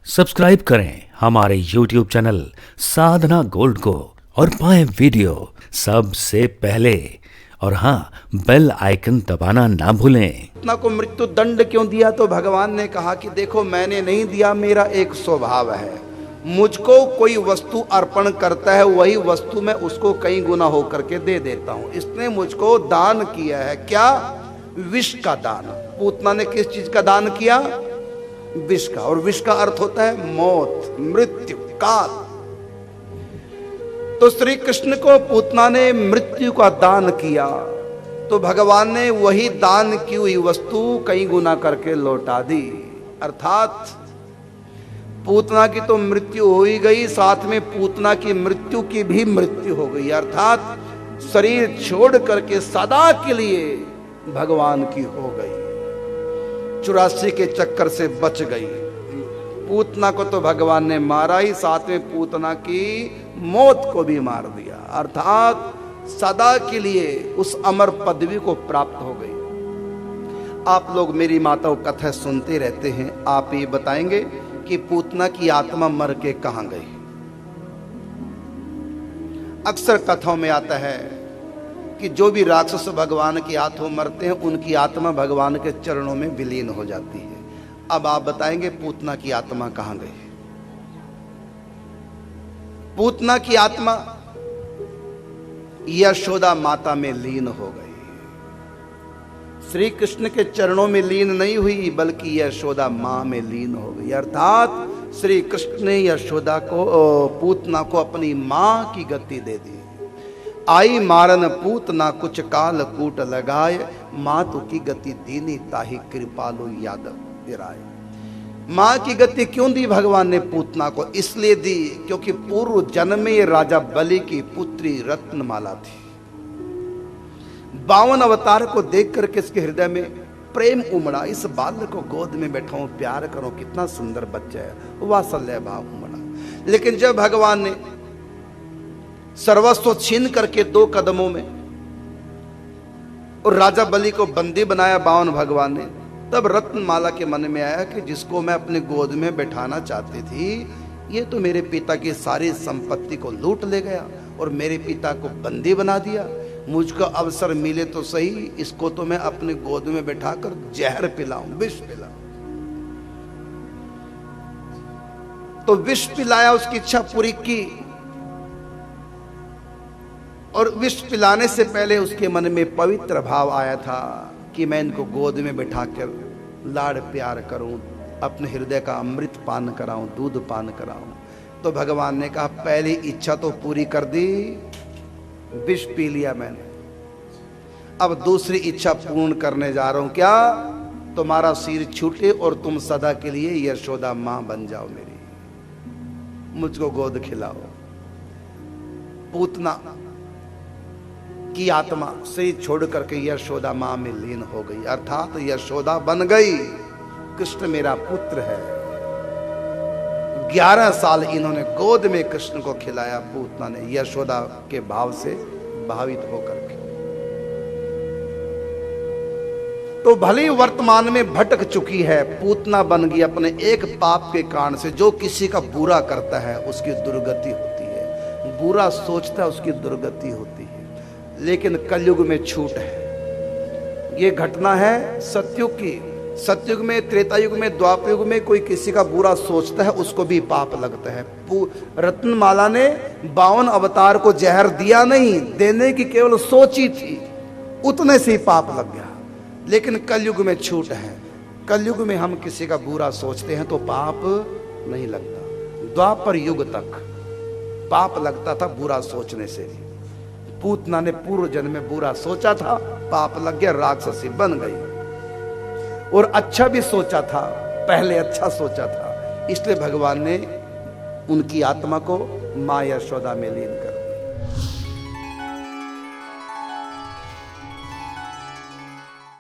Subscribe करें हमारे YouTube channel साधना gold को और पाएं वीडियो सबसे पहले। और हाँ, बेल आइकन दबाना ना भूलें। पूतना को मृत्यु दंड क्यों दिया? तो भगवान ने कहा कि देखो, मैंने नहीं दिया, मेरा एक स्वभाव है। मुझको कोई वस्तु अर्पण करता है, वही वस्तु मैं उसको कई गुना होकर के दे देता हूं। इसने मुझको दान किया है। क्या? विष का दान। पूतना ने किस चीज का दान किया? विष का। और विष का अर्थ होता है मौत, मृत्यु, काल। तो श्री कृष्ण को पूतना ने मृत्यु का दान किया, तो भगवान ने वही दान की हुई वस्तु कई गुना करके लौटा दी। अर्थात पूतना की तो मृत्यु हो ही गई, साथ में पूतना की मृत्यु की भी मृत्यु हो गई। अर्थात शरीर छोड़ करके सदा के लिए भगवान की हो गई। 84 के चक्कर से बच गई। पूतना को तो भगवान ने मारा ही, साथ में पूतना की मौत को भी मार दिया। अर्थात सदा के लिए उस अमर पदवी को प्राप्त हो गई। आप लोग मेरी माताओं कथा सुनते रहते हैं। आप ये बताएंगे कि पूतना की आत्मा मर के कहां गई? अक्सर कथाओं में आता है कि जो भी राक्षस भगवान के हाथों मरते हैं, उनकी आत्मा भगवान के चरणों में विलीन हो जाती है। अब आप बताएंगे पूतना की आत्मा कहां गई? पूतना की आत्मा यशोदा माता में लीन हो गई। श्री कृष्ण के चरणों में लीन नहीं हुई, बल्कि यशोदा मां में लीन हो गई। अर्थात श्री कृष्ण ने यशोदा को, पूतना को अपनी मां की गति दे दी। आई मारन पूतना कुछ काल कूट लगाए, मातु की गति दीनी ताही कृपालु यादव गिराए। मां की गति क्यों दी भगवान ने पूतना को? इसलिए दी क्योंकि पूर्व जन्म में ये राजा बलि की पुत्री रत्नमाला थी। 52 अवतार को देख करके इसके हृदय में प्रेम उमड़ा। इस बालक को गोद में बैठाऊं, प्यार करो, कितना सुंदर बच्चा है, वात्सल्य भाव उमड़ा। लेकिन जब भगवान ने सर्वस्व छीन करके 2 कदमों में और राजा बलि को बंदी बनाया 52 भगवान ने, तब रत्नमाला के मन में आया कि जिसको मैं अपने गोद में बैठाना चाहती थी, ये तो मेरे पिता की सारी संपत्ति को लूट ले गया और मेरे पिता को बंदी बना दिया। मुझको अवसर मिले तो सही, इसको तो मैं अपने गोद में बैठाकर जहर पिलाऊं, विष पिलाऊं। तो विष पिलाया, उसकी इच्छा पूरी की। और विष पिलाने से पहले उसके मन में पवित्र भाव आया था कि मैं इनको गोद में बैठाकर लाड़ प्यार करूं, अपने हृदय का अमृत पान कराऊं, दूध पान कराऊं। तो भगवान ने कहा, पहली इच्छा तो पूरी कर दी, विष पी लिया मैंने, अब दूसरी इच्छा पूर्ण करने जा रहा हूं। क्या? तुम्हारा सिर छूटे और तुम सदा के लिए यशोदा मां बन जाओ मेरी, मुझको गोद खिलाओ। पूतना की आत्मा से छोड़ करके यशोदा मां में लीन हो गई। अर्थात यशोदा बन गई, कृष्ण मेरा पुत्र है। 11 साल इन्होंने गोद में कृष्ण को खिलाया, पूतना ने, यशोदा के भाव से भावित होकर के। तो भले वर्तमान में भटक चुकी है, पूतना बन गई अपने एक पाप के कारण से। जो किसी का बुरा करता है उसकी दुर्गति होती है, बुरा सोचता है उसकी दुर्गति होती है। लेकिन कलयुग में छूट है। ये घटना है सतयुग की। सतयुग में, त्रेता युग में, द्वापर युग में कोई किसी का बुरा सोचता है उसको भी पाप लगता है। रत्नमाला ने 52 अवतार को जहर दिया नहीं, देने की केवल सोची थी, उतने से ही पाप लग गया। लेकिन कलयुग में छूट है। कलयुग में हम किसी का बुरा सोचते हैं तो पाप नहीं लगता। द्वापर युग तक पाप लगता था बुरा सोचने से। पूतना ने पूर्व जन्म में बुरा सोचा था, पाप लग गया, राक्षसी बन गई। और अच्छा भी सोचा था, पहले अच्छा सोचा था, इसलिए भगवान ने उनकी आत्मा को मां यशोदा में लीन कर